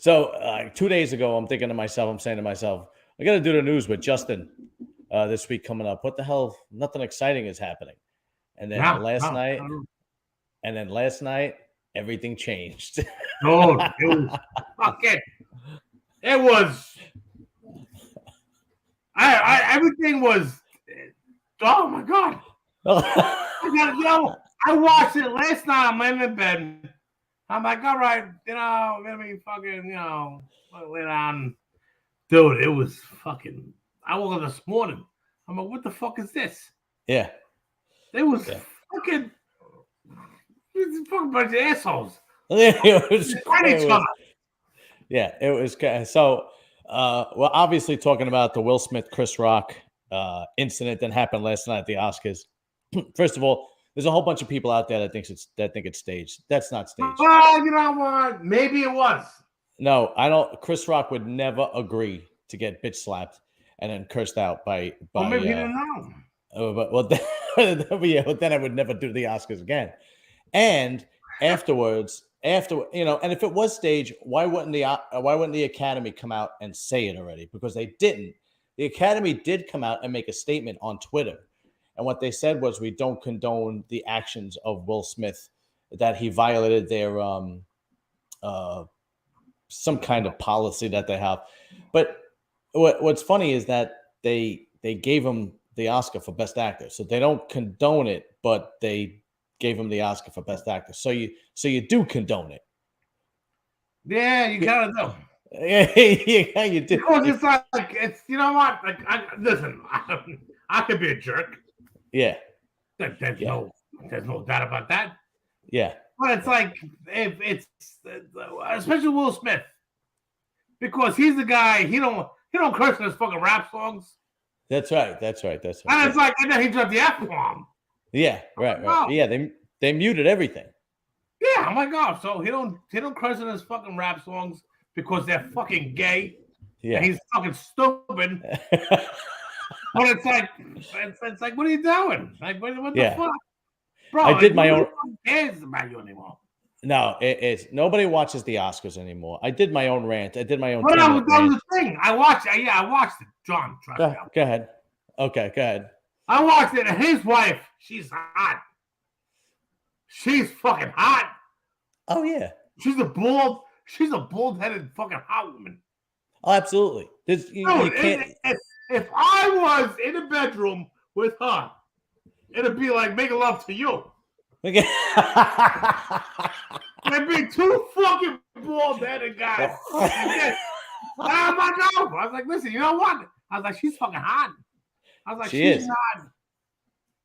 So 2 days ago, I'm saying to myself, I got to do the news with Justin this week coming up. What the hell? Nothing exciting is happening. And then No, last no, night, no. everything changed. Dude, it was fucking. It was. Everything was. Oh my god! I watched it last night. I'm laying in bed. I'm like, all right, let me fucking, lay down. Dude, it was fucking. I woke up this morning. I'm like, what the fuck is this? Yeah. It was fucking. It was a fucking bunch of assholes. It was. So, we're obviously talking about the Will Smith, Chris Rock incident that happened last night at the Oscars. First of all, there's a whole bunch of people out there that think it's staged. That's not staged. Well, you know what? Maybe it was. No, I don't. Chris Rock would never agree to get bitch slapped and then cursed out by. Well, maybe he didn't know. But then I would never do the Oscars again. And afterwards, and if it was staged, why wouldn't the Academy come out and say it already? Because they didn't. The Academy did come out and make a statement on Twitter, and what they said was, we don't condone the actions of Will Smith, that he violated their some kind of policy that they have. But what's funny is that they gave him the Oscar for Best Actor, so they don't condone it, but they gave him the Oscar for Best Actor. So you do condone it. Yeah, you kind of do. Yeah, you do. Because it's like, it's, you know what? Like, listen, I could be a jerk. Yeah. There's no doubt about that. Yeah. But it's like, if it's especially Will Smith, because he's the guy, he don't curse in his fucking rap songs. That's right. And it's like, and then he dropped the F-bomb. Yeah, right. Yeah, they muted everything. Yeah, oh my god. So he don't curse in his fucking rap songs because they're fucking gay. Yeah. And he's fucking stupid. But it's like, what are you doing? Like, what the fuck? Bro, I did my own. Who cares about you anymore? No, it's nobody watches the Oscars anymore. I did my own rant. I did my own. But that was the thing. I watched it. Yeah, I watched it. John, go ahead. Okay, go ahead. I watched it, and his wife, she's hot. She's fucking hot. Oh yeah. She's a bald-headed fucking hot woman. Oh, absolutely. You can't. If I was in a bedroom with her, it'd be like making love to you. Okay. There'd be two fucking bald-headed guys. Oh my god! I was like, listen, you know what? I was like, she's fucking hot. I was like, she's hot.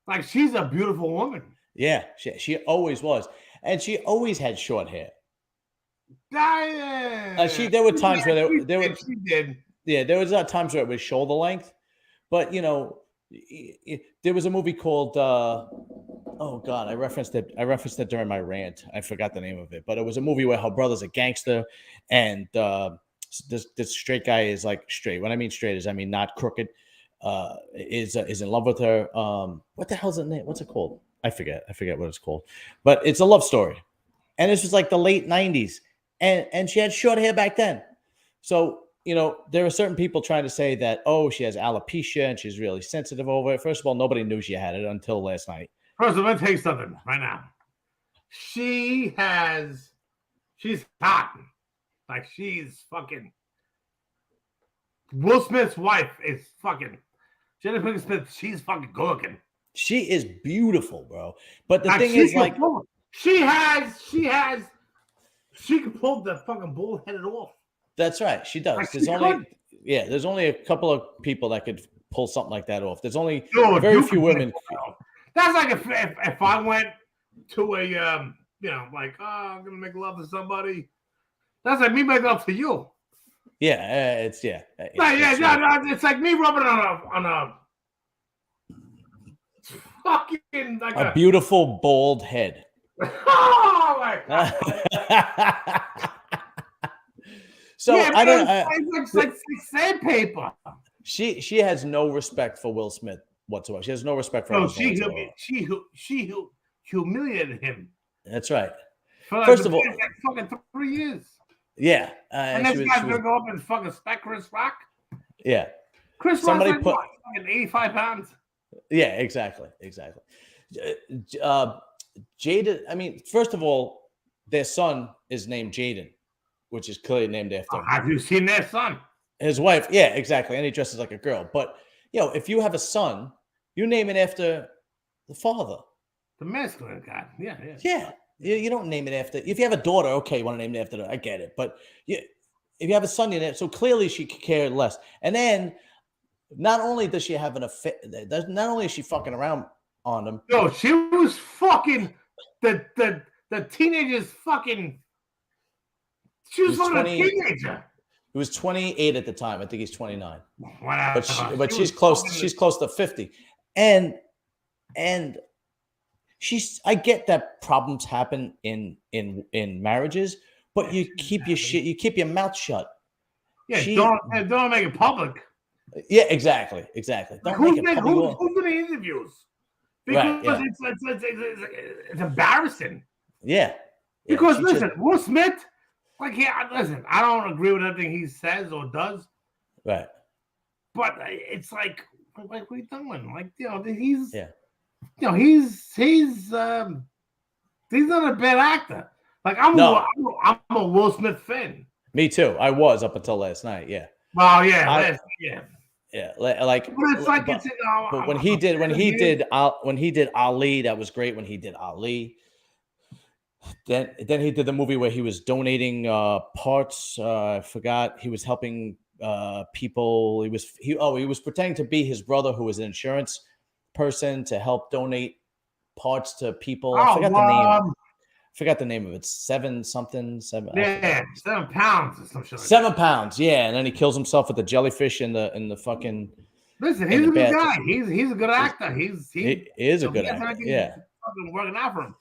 Like, she's a beautiful woman. Yeah, she always was, and she always had short hair. There were times where she did. Yeah, there was times where it was shoulder length, but there was a movie called oh god, I referenced it during my rant. I forgot the name of it, but it was a movie where her brother's a gangster, and this straight guy is like straight. When I mean straight, I mean not crooked. Is in love with her. What the hell's the name? What's it called? I forget what it's called, but it's a love story, and this was like the late 90s, and she had short hair back then. So there are certain people trying to say that, oh, she has alopecia and she's really sensitive over it. First of all, nobody knew she had it until last night. First of all, let me tell you something right now. She's hot. Like, she's fucking. Will Smith's wife is fucking. Jennifer Smith, she's fucking good looking. She is beautiful, bro. But the thing is, like, she can pull the fucking bull headed off. That's right. She does. Like, there's only a couple of people that could pull something like that off. There's only very few women. That's like if I went to a like, oh, I'm gonna make love to somebody. That's like me making love to you. Yeah, it's like me rubbing on a fucking like a beautiful bald head. Oh my god. So yeah, I don't. It's like sandpaper. She has no respect for Will Smith whatsoever. She has no respect for him. She humiliated him. That's right. For First of all, fucking 3 years. Yeah, And this guy's gonna go up and fucking spec Chris Rock. Yeah, Chris somebody Rock's like what? Fucking 85 pounds. Yeah, exactly. Jaden. I mean, first of all, their son is named Jaden, which is clearly named after Have you seen their son? his wife. Yeah, exactly. And he dresses like a girl. But if you have a son, you name it after the father. The masculine guy. Yeah. Yeah. You don't name it after. If you have a daughter, okay, you want to name it after her. I get it. But if you have a son, so clearly she could care less. And then not only does she have an affair, not only is she fucking around on him. No, she was fucking the teenager's fucking. She was fucking 20, a teenager. He was 28 at the time. I think he's 29. Whatever. But she's close. She's close to 50. And I get that problems happen in marriages, but you keep your mouth shut. Yeah, don't make it public. Yeah, exactly. Don't make it public. Who's doing the interviews? Because it's embarrassing. Yeah. Because listen, Will Smith, listen, I don't agree with everything he says or does. Right. But it's like what are you doing? He's he's not a bad actor. I'm a Will Smith fan. Me too. I was up until last night. Yeah. Well, yeah. Yeah, but when he did Ali, that was great. When he did Ali, then he did the movie where he was donating parts. I forgot, he was helping people. He was pretending to be his brother, who was an insurance person, to help donate parts to people. I forgot the name. Forgot the name of it. 7 something. Yeah, 7 pounds or some shit. 7 pounds. Yeah, and then he kills himself with the jellyfish in the fucking. Listen, he's a good guy. He's a good actor. He is a good actor. Yeah, fucking working out for him.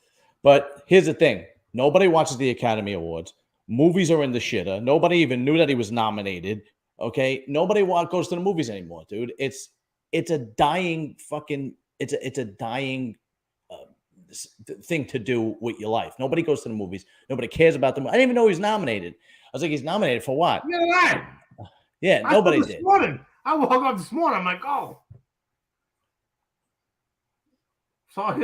But here's the thing: nobody watches the Academy Awards. Movies are in the shitter. Nobody even knew that he was nominated. Okay, nobody goes to the movies anymore, dude. It's a dying fucking. It's a dying. Thing to do with your life. Nobody goes to the movies. Nobody cares about them. I didn't even know he was nominated. I was like, he's nominated for what? Yeah, right. Yeah, nobody did. I woke up this morning. I'm like, oh. So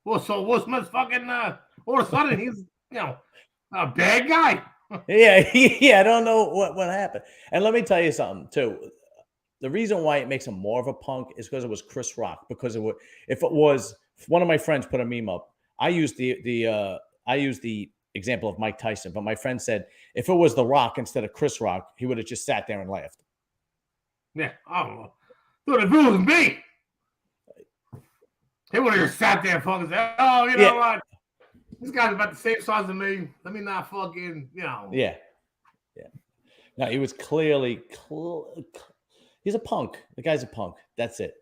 Will Smith's fucking all of a sudden he's a bad guy. Yeah. I don't know what happened. And let me tell you something too. The reason why it makes him more of a punk is because it was Chris Rock. Because if it was. One of my friends put a meme up. I used the example of Mike Tyson, but my friend said if it was The Rock instead of Chris Rock, he would have just sat there and laughed. Yeah, I don't know. Dude, if it was me, he would have just sat there and fucking said, "Oh, you know what? This guy's about the same size as me. Let me not fucking, Yeah. No, he was clearly. He's a punk. The guy's a punk. That's it.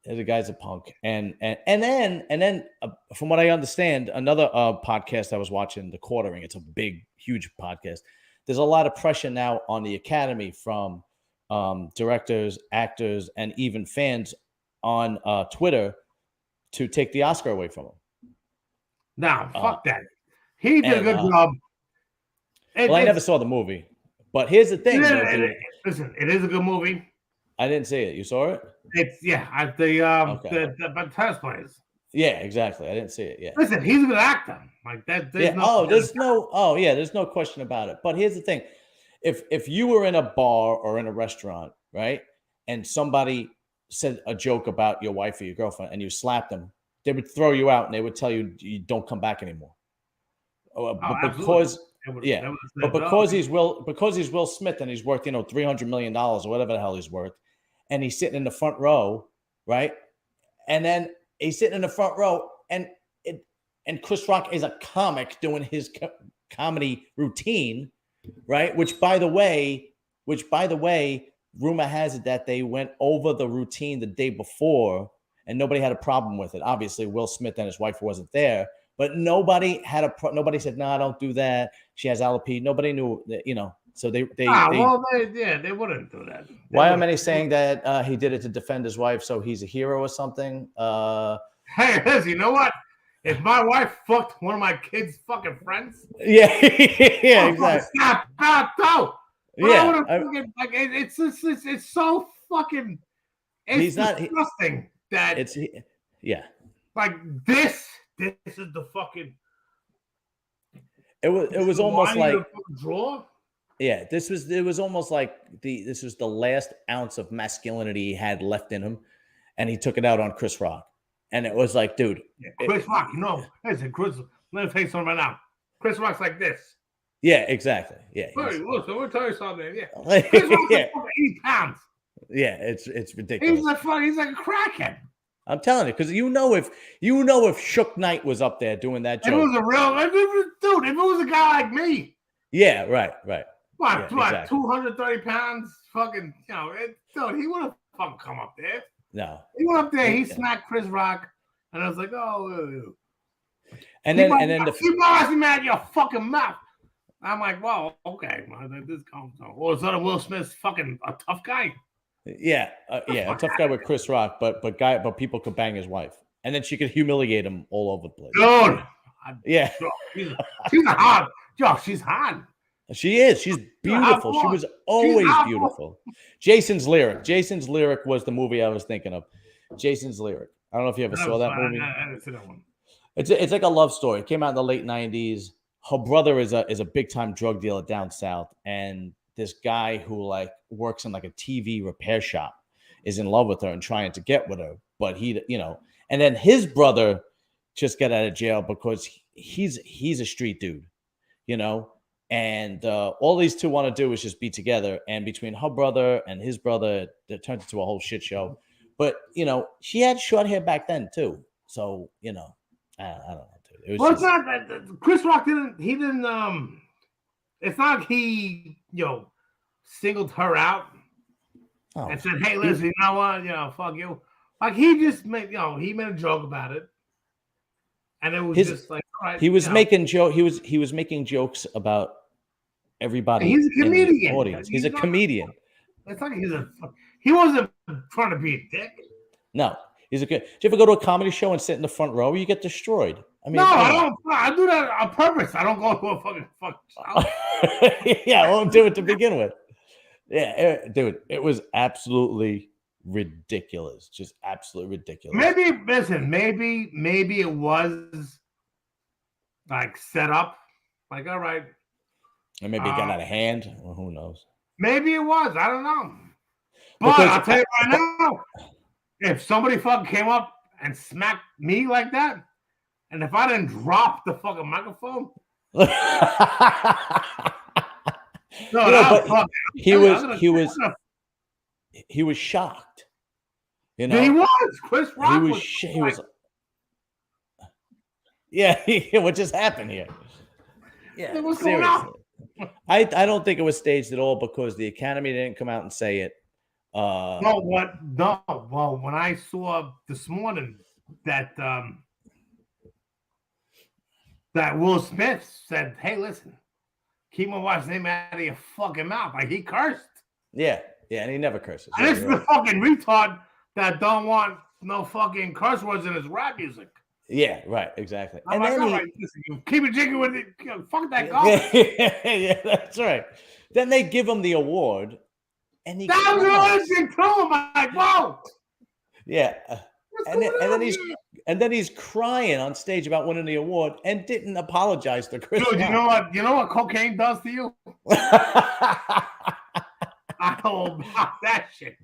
The guy's a punk, and then from what I understand, another podcast I was watching, The Quartering. It's a big, huge podcast. There's a lot of pressure now on the Academy from directors, actors, and even fans on Twitter to take the Oscar away from him. Now, fuck that. He did a good job. I never saw the movie, but here's the thing. Listen, it is a good movie. I didn't see it. You saw it? The tennis players. Yeah, exactly. I didn't see it. Yeah. Listen, he's a good actor. Like that. There's no question about it. But here's the thing: if you were in a bar or in a restaurant, right, and somebody said a joke about your wife or your girlfriend, and you slapped them, they would throw you out and they would tell you don't come back anymore. Because he's Will Smith and he's worth $300 million or whatever the hell he's worth. And he's sitting in the front row, right? And then he's sitting in the front row, and Chris Rock is a comic doing his comedy routine, right? Which, by the way, rumor has it that they went over the routine the day before, and nobody had a problem with it. Obviously, Will Smith and his wife wasn't there, but nobody said, "No, don't do that. She has alopecia." Nobody knew that, So they wouldn't do that. Why are many saying that he did it to defend his wife, so he's a hero or something? Hey, you know what? If my wife fucked one of my kids' fucking friends, Yeah, yeah, exactly. Snap out though. But I would Yeah, have fucking like it's so fucking he's not. disgusting that Yeah. like this is the fucking It was almost line like you draw. yeah. It was almost like this was the last ounce of masculinity he had left in him, and he took it out on Chris Rock, and it was like, dude, Chris Rock, listen, Chris. Let me tell you something right now. Chris Rock's like this. Yeah, exactly. Yeah. Hey, listen, let me tell you something. Yeah, Chris Rock's like 80 pounds. Yeah, it's ridiculous. He's like a crackhead. I'm telling you, because you know if Suge Knight was up there doing that joke. If it was a real dude, if it was a guy like me. Yeah, right. What, Yeah, exactly. 230 pounds? Fucking, dude, he would have fucking come up there. No. He went up there, he smacked Chris Rock, and I was like, oh. And then keep asking me out your fucking mouth. I'm like, well, okay, this comes on. Or is that a Will Smith's fucking a tough guy? Yeah, a tough guy with Chris Rock, but people could bang his wife, and then she could humiliate him all over the place. Dude, yeah, she's hot. Yo, she's hot. She is. She's beautiful. She was always beautiful. Jason's Lyric was the movie I was thinking of. Jason's Lyric. I don't know if you ever saw that movie. I didn't see that one. It's like a love story. It came out in the late 90s. Her brother is a big time drug dealer down south, and this guy who like works in like a TV repair shop is in love with her and trying to get with her, but and then his brother just got out of jail because he's a street dude, and all these two want to do is just be together. And between her brother and his brother, it turned into a whole shit show. But she had short hair back then too, so I don't know. It was it's not that Chris Rock didn't. He didn't. It's not like he singled her out and said, "Hey, listen, you know what? Fuck you." Like he just made he made a joke about it, and it was just like, all right, he was making joke. He was making jokes about everybody. He's a comedian. In the audience. He's a comedian. It's like he wasn't trying to be a dick. No, he's a good. Do you ever go to a comedy show and sit in the front row? You get destroyed. I mean, no, I don't. I do that on purpose. I don't go to a fucking show. Yeah, I won't do it to begin with. Yeah, dude, it was absolutely ridiculous. Just absolutely ridiculous. Maybe it was like set up. Like, all right. Or maybe it got out of hand. Well, who knows? Maybe it was. I don't know. But I'll tell you right now, if somebody fucking came up and smacked me like that, and if I didn't drop the fucking microphone, he was shocked. He was. Chris Rock he was. Yeah, what just happened here? Yeah, what's going on? I don't think it was staged at all because the Academy didn't come out and say it. Well, when I saw this morning that that Will Smith said, "Hey, listen, keep my wife's name out of your fucking mouth," like he cursed. Yeah, and he never curses. And this is the fucking retard that don't want no fucking curse words in his rap music. Yeah, right, exactly. I'm like, all right, listen, you keep it jiggy with it. Fuck that guy. Yeah, that's right. Then they give him the award, and he. That was interesting too. I'm like, whoa. Yeah, and then he's crying on stage about winning the award and didn't apologize to Chris. Dude, Rock. you know what cocaine does to you? I know about that shit.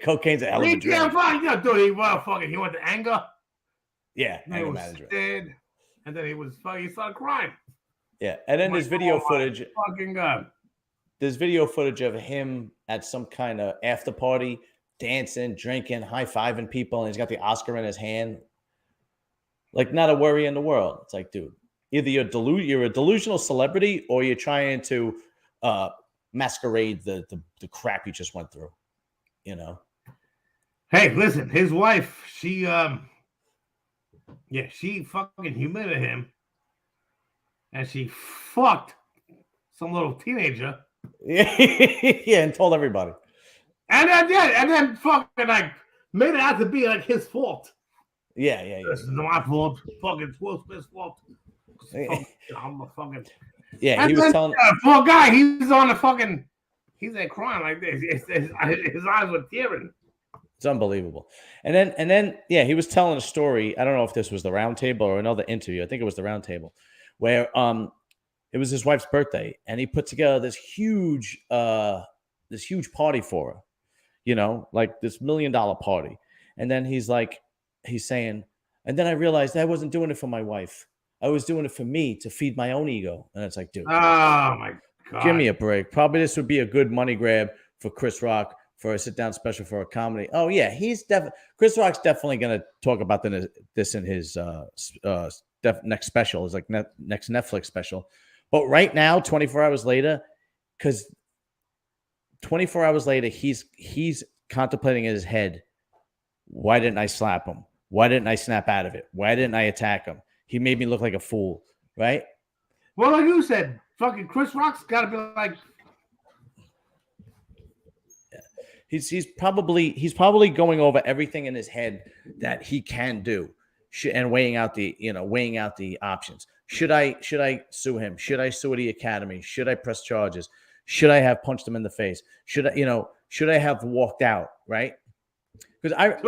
Cocaine's a hell of a drug. Dude, he went to anger. Yeah, he was scared, and then he started crying. Yeah, and then there's video footage. Fucking God. There's video footage of him at some kind of after party, dancing, drinking, high-fiving people, and he's got the Oscar in his hand. Like, not a worry in the world. It's like, dude, either you're a delusional celebrity or you're trying to masquerade the crap you just went through. Hey, listen, his wife, she fucking humiliated him, and she fucked some little teenager. Yeah, and told everybody. And then fucking like made it out to be like his fault. Yeah, yeah, This is my fault. Fucking Will Smith's fault. yeah. I'm a fucking. Yeah, And he was then telling. poor guy, he's on the fucking. He's there crying like this. His eyes were tearing. It's unbelievable. And then, yeah, he was telling a story. I don't know if this was the round table or another interview. I think it was the round table, where it was his wife's birthday, and he put together this huge party for her. Like this $1 million party. And then he's saying, and then I realized I wasn't doing it for my wife. I was doing it for me to feed my own ego. And it's like, dude, Oh my god! give me a break. Probably this would be a good money grab for Chris Rock for a sit down special for a comedy. Oh yeah, Chris Rock's definitely going to talk about this in his next special. It's like next Netflix special. But right now, 24 hours later, because 24 hours later, he's contemplating in his head, why didn't I slap him? Why didn't I snap out of it? Why didn't I attack him? He made me look like a fool, right? Well, like you said, fucking Chris Rock's got to be like. He's probably going over everything in his head that he can do, and weighing out the options. Should I sue him? Should I sue the Academy? Should I press charges? Should I have punched him in the face? Should I have walked out? Right? Because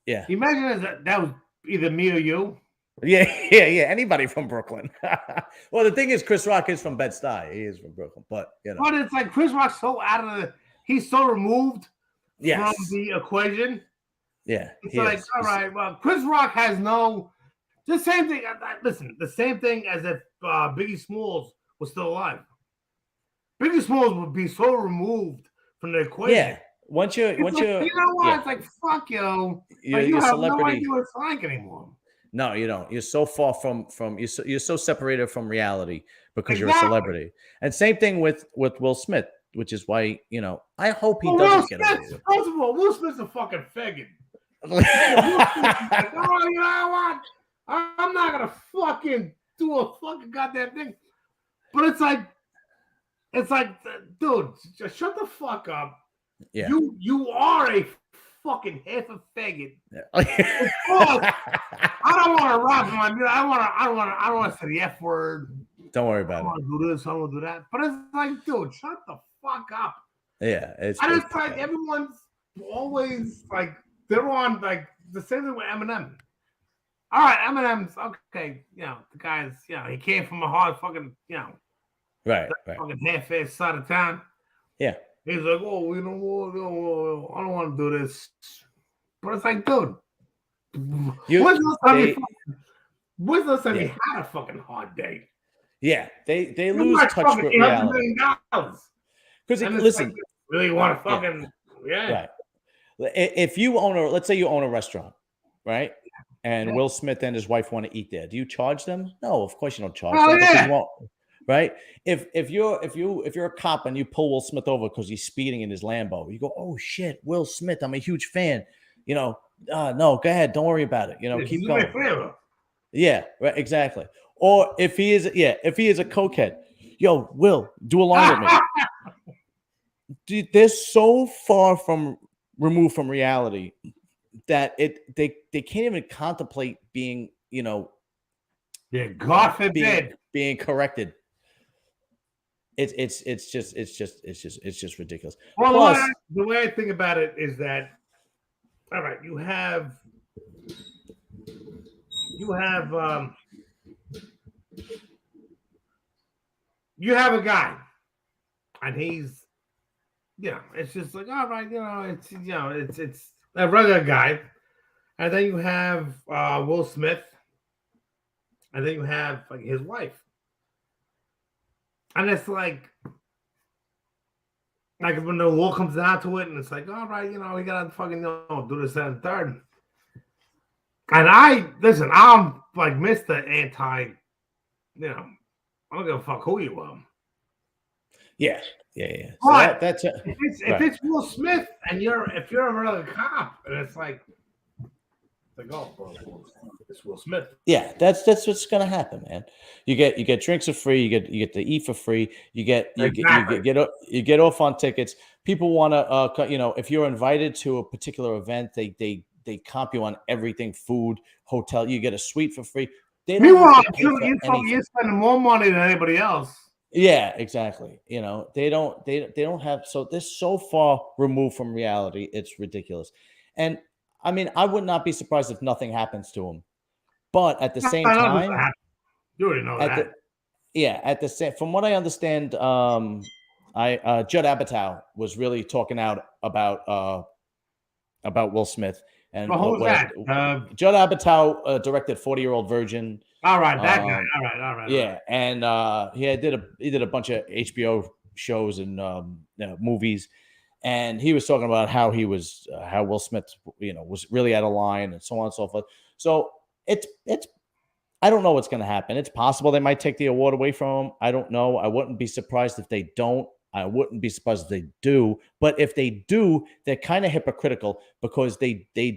yeah. Imagine that was either me or you. Yeah. Anybody from Brooklyn. Well, the thing is, Chris Rock is from Bed-Stuy. He is from Brooklyn, but But it's like Chris Rock's so out of he's so removed from the equation. Yeah. It's like, all right, well, Chris Rock has the same thing. Listen, the same thing as if Biggie Smalls was still alive. Biggie Smalls would be so removed from the equation. Yeah. Once you know what? Yeah. It's like, fuck you. You have no idea what it's like anymore. No, you don't. You're so far from you're so separated from reality because you're a celebrity. And same thing with Will Smith, which is why I hope he doesn't get away with it. First of all, Will Smith's a fucking faggot. Like, oh, you know what? I'm not gonna fucking do a fucking goddamn thing. But it's like, dude, just shut the fuck up. Yeah. You are a fucking half a faggot. Yeah. I don't want to rap my music. I don't want to say the F word. Don't worry about it. I don't want to do this. I don't want to do that. But it's like, dude, shut the fuck up. Yeah. I just like everyone's always like they're on like the same thing with Eminem. All right, Eminem's okay. The guy's he came from a hard fucking right. fucking half-ass side of town. Yeah. He's like, oh, I don't want to do this. But it's like, dude, when's the last time you had a fucking hard day? Yeah, they lose touch with reality. Because listen, like, really want to fucking right. If you let's say you own a restaurant, right? And Will Smith and his wife want to eat there. Do you charge them? No, of course you don't charge them. Because you won't. Right? If you're a cop and you pull Will Smith over because he's speeding in his Lambo, you go, "Oh shit, Will Smith, I'm a huge fan." No, go ahead, don't worry about it. Keep going. Yeah, right, exactly. Or if he is a cokehead, yo, Will, do a line with me. Dude, they're so far removed from reality that they can't even contemplate being, God forbid, being corrected. It's just ridiculous. Well, plus, the way I think about it is that, all right, you have a guy, and he's, it's just like, all right, it's a regular guy, and then you have Will Smith, and then you have like his wife. And it's like when the war comes down to it, and it's like, all right, we gotta fucking do this and third. And I'm like Mr. Anti, I don't give a fuck who you are. Yeah. So but that's if it's Will Smith and if you're a regular cop, and it's like oh, bro, it's Will Smith. Yeah, that's what's gonna happen, man. You get drinks for free. You get to eat for free. You get off on tickets. People want to, if you're invited to a particular event, they they comp you on everything, food, hotel. You get a suite for free. They don't Meanwhile, have to pay for anything. you're spending more money than anybody else. Yeah, exactly. They don't have, so they're so far removed from reality. It's ridiculous. And I mean, I would not be surprised if nothing happens to him. But at the same I know time, that. You already know at that. at the same, from what I understand, Judd Apatow was really talking out about Will Smith and Well, who's that? Judd Apatow directed 40-Year-Old Virgin. All right, that guy. All right. Yeah, and he did a bunch of HBO shows and movies, and he was talking about how how Will Smith was really out of line and so on and so forth. So it's I don't know what's going to happen. It's possible they might take the award away from him. I don't know. I wouldn't be surprised if they don't. I wouldn't be surprised if they do. But if they do, they're kind of hypocritical because they do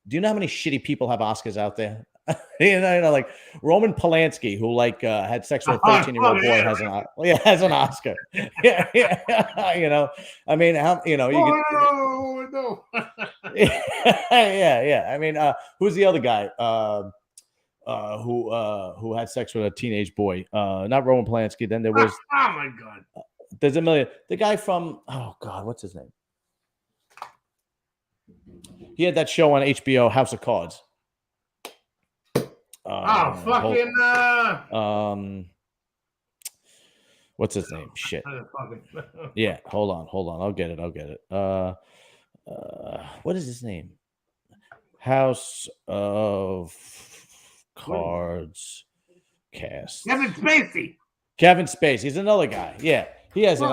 you know how many shitty people have Oscars out there? Like Roman Polanski, who had sex with a 13-year-old boy, has an Oscar. I mean, no. yeah. I mean, who's the other guy? Who had sex with a teenage boy? Not Roman Polanski. Then there was. Oh my God. There's a million. The guy from what's his name? He had that show on HBO, House of Cards. What's his name? Shit. Yeah, hold on. I'll get it. What is his name? House of Cards cast. Kevin Spacey. He's another guy. Yeah, he has an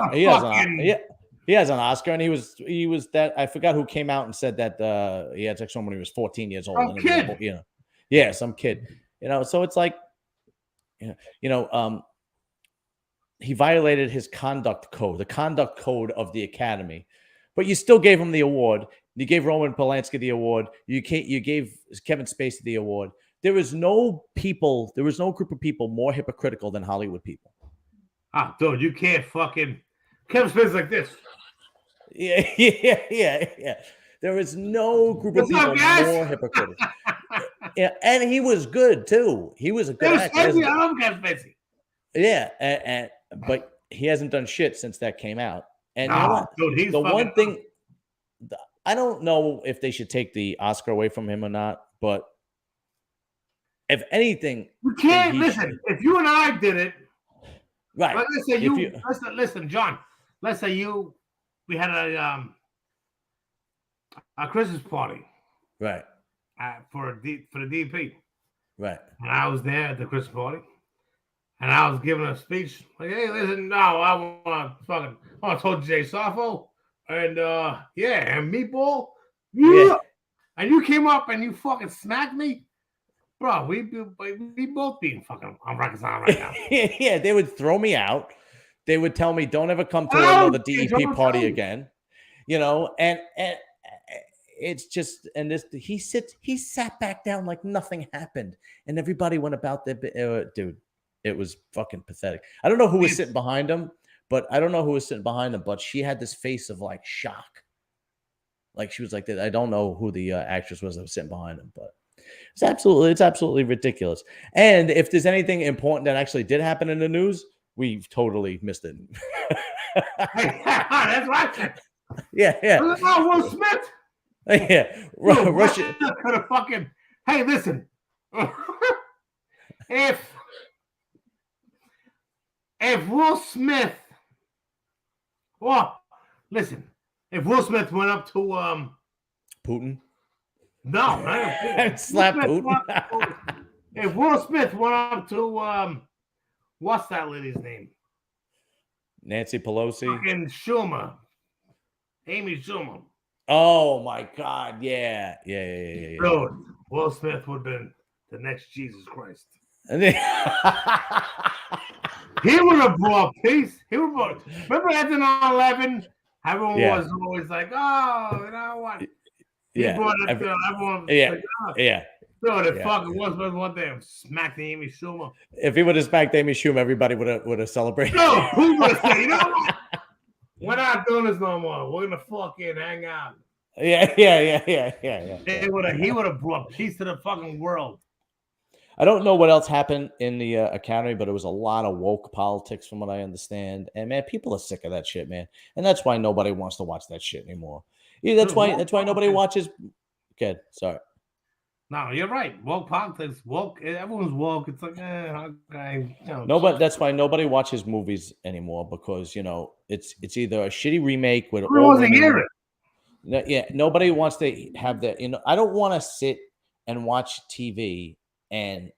Oscar, and he was that. I forgot who came out and said that he had sex with him when he was 14 years old. Some kid. Yeah, some kid. So it's like, he violated his conduct code, the conduct code of the Academy, but you still gave him the award. You gave Roman Polanski the award. You gave Kevin Spacey the award. There was no group of people more hypocritical than Hollywood people. Dude, you can't fucking Kevin Spacey's like this. Yeah. There is no group of people more hypocritical. Yeah, and he was good too. He was a good actor. I love Kevin Spacey. Yeah, but he hasn't done shit since that came out. And dude, the one thing, I don't know if they should take the Oscar away from him or not, but if anything, you can't listen. If you and I did it, right? Let's say listen, John. Let's say we had a Christmas party, right? For the DP, right? And I was there at the Christmas party, and I was giving a speech like, "Hey, listen, I want to talk to Jay Sappho, and and Meatball, yeah." And you came up and you fucking smacked me, bro. We both being fucking unreconciled right now. Yeah, they would throw me out. They would tell me, "Don't ever come to another DEP party again," and it's just, and he sat back down like nothing happened, and everybody went about their dude. It was fucking pathetic. I don't know who was sitting behind him, but she had this face of like shock. Like she was like that. I don't know who the actress was that was sitting behind him, but it's absolutely ridiculous. And if there's anything important that actually did happen in the news, we've totally missed it. That's right. Yeah. Will Smith. Yeah, Russia could have fucking. Hey, listen. if Will Smith, if Will Smith went up to Putin, no, slap Putin. If Will Smith went up to what's that lady's name? Nancy Pelosi. Fucking Schumer. Amy Schumer. Oh my God! Yeah. Dude, Will Smith would have been the next Jesus Christ. He would have brought peace. Remember after 9/11, everyone was always like, "Oh, you know what?" He brought it to everyone. Yeah. Dude, if fucking Will Smith one day smacked Amy Schumer. If he would have smacked Amy Schumer, everybody would have celebrated. No, who would have said, "You know what? We're not doing this no more. We're gonna fucking hang out." Yeah. He would have brought peace to the fucking world. I don't know what else happened in the academy, but it was a lot of woke politics, from what I understand. And man, people are sick of that shit, man. And that's why nobody wants to watch that shit anymore. Yeah, that's Dude, why. woke That's why nobody politics. watches. Good. Sorry. No, you're right. Woke politics, woke. Everyone's woke. It's like, okay, No, but that's why nobody watches movies anymore, because it's either a shitty remake with everyone all wants to hear women. it. Yeah, nobody wants to have that. I don't want to sit and watch TV and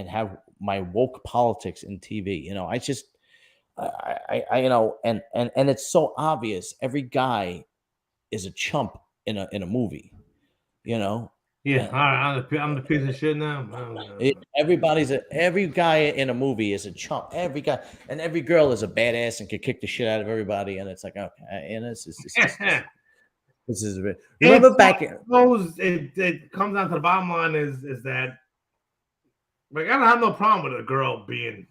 have my woke politics in TV. I just and it's so obvious. Every guy is a chump in a movie. You know, Yeah, Uh, I'm the piece of shit now. every guy in a movie is a chump. Every guy and every girl is a badass and can kick the shit out of everybody. And it's like, okay, and this is remember back in. It comes down to the bottom line is that like I don't have no problem with a girl being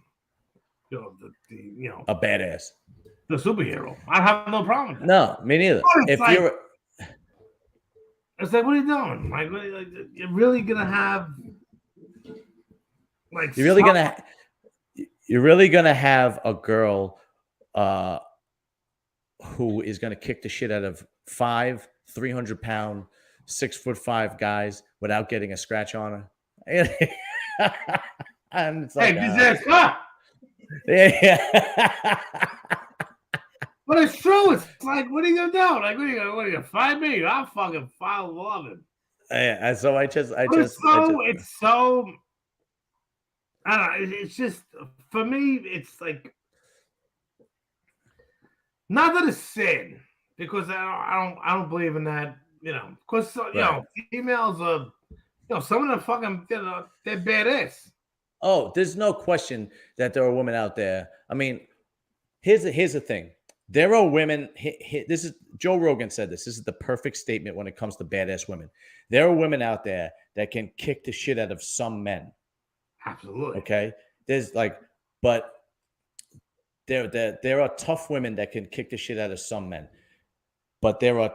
A badass. the superhero. I have no problem with that. No, me neither. If like, you're it's like, what are you doing? Like, you're really gonna have like you're really gonna have a girl who is gonna kick the shit out of 300-pound, 6'5" guys without getting a scratch on her. And it's like, yeah. But it's true. It's like, what are you gonna do? Like, what are you gonna find me? I'll fucking file 11. Yeah, so it's so. I don't know. It's just for me. It's like not that it's sin because I don't believe in that. Because females are. Some of them fucking. They're badass. Oh, there's no question that there are women out there. I mean, here's the thing. There are women. This is Joe Rogan said this. This is the perfect statement when it comes to badass women. There are women out there that can kick the shit out of some men. Absolutely. Okay. But there are tough women that can kick the shit out of some men. But there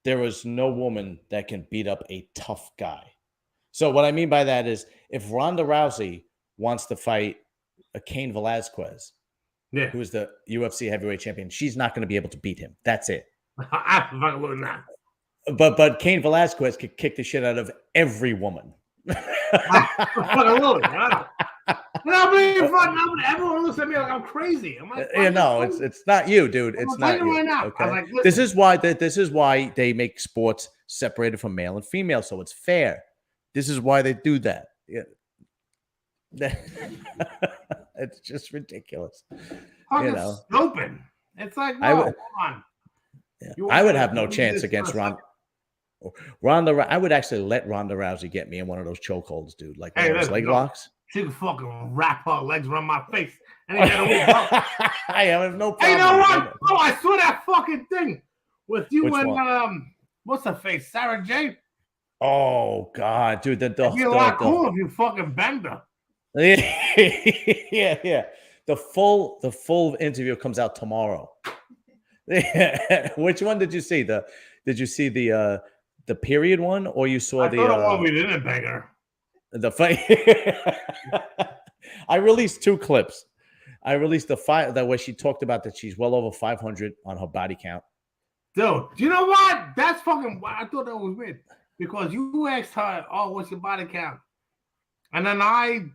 is no woman that can beat up a tough guy. So what I mean by that is, if Ronda Rousey wants to fight a Cain Velasquez, who is the UFC heavyweight champion, she's not going to be able to beat him. That's it. Absolutely not. But Cain Velasquez could kick the shit out of every woman. Everyone looks at me like I'm crazy. I'm like, it's not you, dude. It's not you. Right now. Okay? Like, this is why they make sports separated from male and female, so it's fair. This is why they do that. Yeah. It's just ridiculous. Stupid. It's like, no, come on. Yeah. I would have no chance against Ronda. I would actually let Ronda Rousey get me in one of those chokeholds, dude. Like those leg locks. She could fucking wrap her legs around my face. And I have no problem. Hey, you know what? Oh, I saw that fucking thing with you. Which and one? What's her face? Sarah J. Oh God, dude, it'd be a lot cool if you fucking banged her. Yeah. The full interview comes out tomorrow. Which one did you see? Did you see the period one, or you saw the one we didn't bang her? The fight. I released 2 clips. I released the fight that where she talked about that she's well over 500 on her body count. Dude, do you know what? That's fucking. I thought that was weird because you asked her, "Oh, what's your body count?" And then I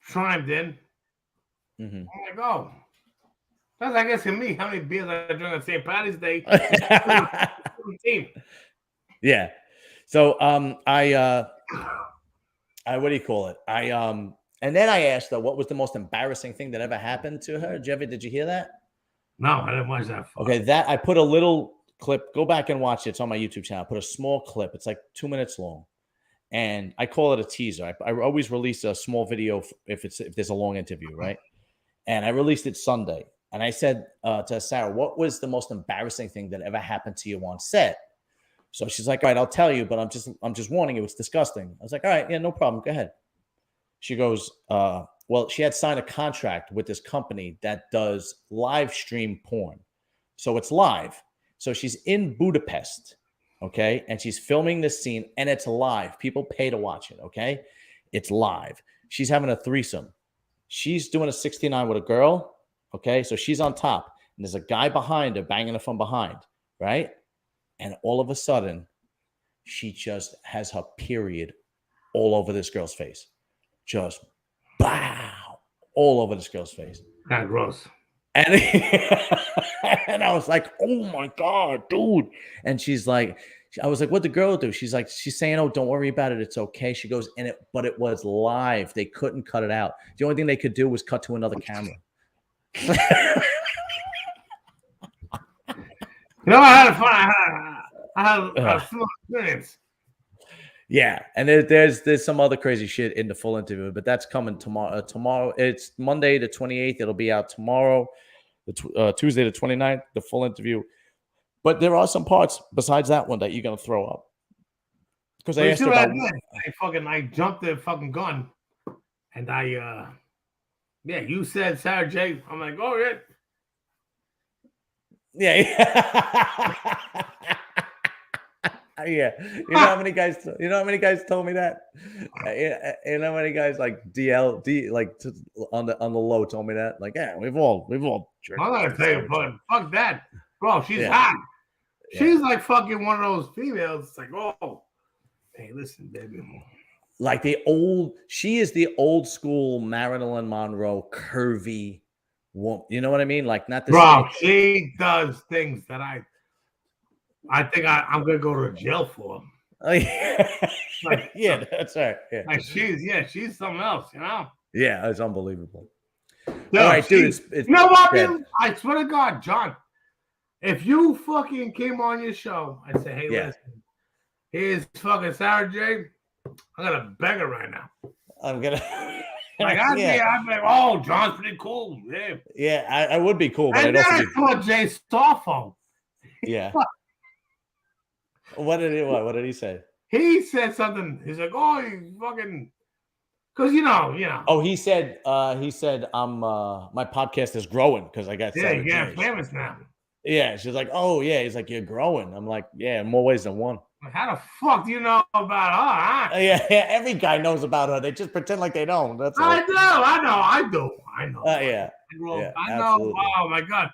chimed in. Mm-hmm. I'm like, "Oh, that's I guess in me how many beers I drink on St. Patty's Day." Yeah. So I what do you call it? And then I asked her what was the most embarrassing thing that ever happened to her. Did you hear that? No, I didn't watch that. Okay, that I put a little clip. Go back and watch it. It's on my YouTube channel. I put a small clip. It's like 2 minutes long, and I call it a teaser. I always release a small video if there's a long interview, right? And I released it Sunday, and I said to Sarah, "What was the most embarrassing thing that ever happened to you on set?" So she's like, "All right, I'll tell you, but I'm just warning you. It's disgusting." I was like, "All right, yeah, no problem. Go ahead." She goes, well, she had signed a contract with this company that does live stream porn. So it's live. So she's in Budapest okay? And she's filming this scene, and it's live. People pay to watch it, okay? It's live. She's having a threesome. She's doing a 69 with a girl, okay? So she's on top, and there's a guy behind her banging her from behind, right? And all of a sudden, she just has her period all over this girl's face. Just bow all over this girl's face. Kind of gross. And, and I was like, oh my God, dude. And she's like, I was like, what'd the girl do? She's like, she's saying, oh, don't worry about it. It's okay. She goes, but it was live. They couldn't cut it out. The only thing they could do was cut to another camera. You know, I had fun. I had a similar experience. Yeah, and there's some other crazy shit in the full interview, but that's coming tomorrow. Tomorrow, it's Monday the 28th. It'll be out tomorrow, Tuesday the 29th, the full interview. But there are some parts besides that one that you're gonna throw up. Because I asked her about. I jumped the fucking gun, and you said Sarah J. I'm like, oh yeah. Yeah. Yeah, you know how many guys told me that. You know how many guys like on the low told me that. Like, yeah, we've all. I'm not gonna tell you, but fuck that, bro. She's hot. She's like fucking one of those females. It's like, oh, hey, listen, baby. Like she is the old school Marilyn Monroe, curvy woman. You know what I mean? Like, not the bro. She does things that I think I'm gonna go to jail for. Like, yeah, that's right. Yeah. Like she's something else, you know. Yeah, it's unbelievable. Dude, all right, dude. It's, you know what, man? I swear to God, John, if you fucking came on your show and say, "Hey, listen, here's fucking Sarah J," I'm gonna beg her right now. I'm gonna. I'd be like, "Oh, John's pretty cool." Yeah. Yeah, I would be cool, but and then I saw Jay's star phone. Yeah. What did he say? He said something. He's like, "Oh, you fucking," because you know. Oh, he said, I'm my podcast is growing because I got famous now. Yeah, she's like, oh yeah, he's like, you're growing. I'm like, yeah, in more ways than one. How the fuck do you know about her? Huh? Yeah, every guy knows about her. They just pretend like they don't. That's all. I know. Yeah. I know. Oh my God,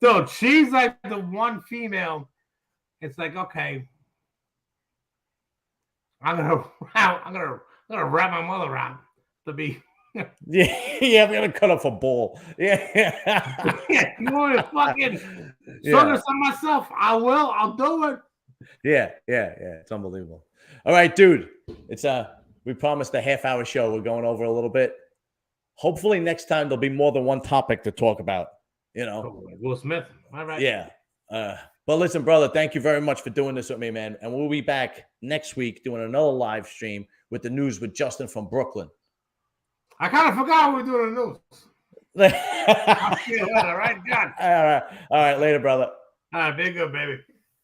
dude, she's like the one female. It's like, okay, I'm gonna wrap my mother around to be. Yeah, I'm gonna cut off a ball. Yeah, you want to fucking focus on myself? I will. I'll do it. Yeah. It's unbelievable. All right, dude. It's we promised a half-hour show. We're going over a little bit. Hopefully, next time there'll be more than one topic to talk about. You know, Will Smith. All right. Yeah. But listen, brother, thank you very much for doing this with me, man. And we'll be back next week doing another live stream with the news with Justin from Brooklyn. I kind of forgot we were doing the news. I'll see you later, all right, John? All right, later, brother. All right, be good, baby.